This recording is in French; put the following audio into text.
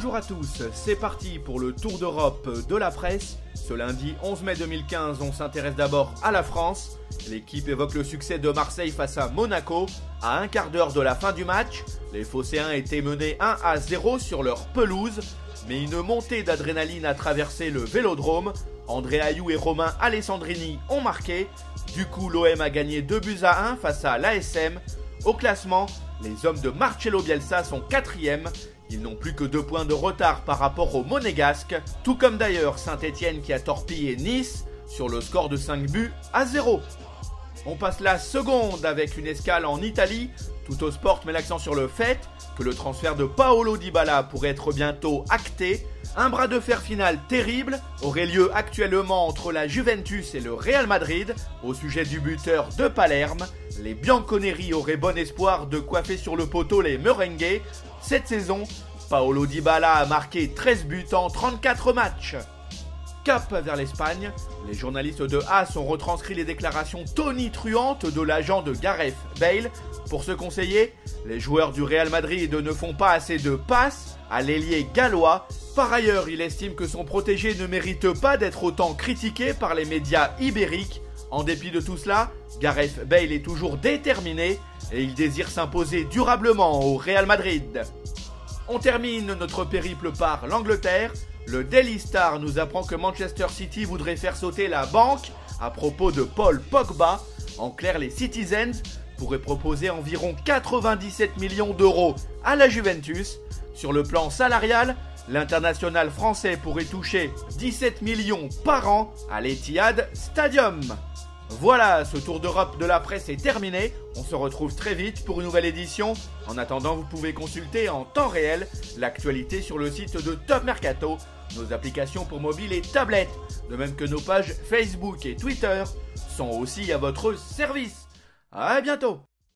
Bonjour à tous, c'est parti pour le tour d'Europe de la presse. Ce lundi 11 mai 2015, on s'intéresse d'abord à la France. L'équipe évoque le succès de Marseille face à Monaco. À un quart d'heure de la fin du match, les Phocéens étaient menés 1-0 sur leur pelouse. Mais une montée d'adrénaline a traversé le Vélodrome. André Ayew et Romain Alessandrini ont marqué. Du coup, l'OM a gagné 2-1 face à l'ASM. Au classement, les hommes de Marcelo Bielsa sont 4e. Ils n'ont plus que 2 points de retard par rapport aux Monégasques, tout comme d'ailleurs Saint-Etienne qui a torpillé Nice sur le score de 5-0. On passe la seconde avec une escale en Italie. Tuttosport met l'accent sur le fait que le transfert de Paolo Dybala pourrait être bientôt acté. Un bras de fer final terrible aurait lieu actuellement entre la Juventus et le Real Madrid au sujet du buteur de Palerme. Les Bianconeri auraient bon espoir de coiffer sur le poteau les merengues. Cette saison, Paolo Dybala a marqué 13 buts en 34 matchs. Cap vers l'Espagne, les journalistes de AS ont retranscrit les déclarations tonitruantes de l'agent de Gareth Bale. Pour se conseiller, les joueurs du Real Madrid ne font pas assez de passes à l'ailier gallois. Par ailleurs, il estime que son protégé ne mérite pas d'être autant critiqué par les médias ibériques. En dépit de tout cela, Gareth Bale est toujours déterminé et il désire s'imposer durablement au Real Madrid. On termine notre périple par l'Angleterre. Le Daily Star nous apprend que Manchester City voudrait faire sauter la banque à propos de Paul Pogba. En clair, les Citizens pourraient proposer environ 97 millions d'euros à la Juventus. Sur le plan salarial, l'international français pourrait toucher 17 millions par an à l'Etihad Stadium. Voilà, ce tour d'Europe de la presse est terminé. On se retrouve très vite pour une nouvelle édition. En attendant, vous pouvez consulter en temps réel l'actualité sur le site de Top Mercato, nos applications pour mobile et tablette, de même que nos pages Facebook et Twitter sont aussi à votre service. À bientôt.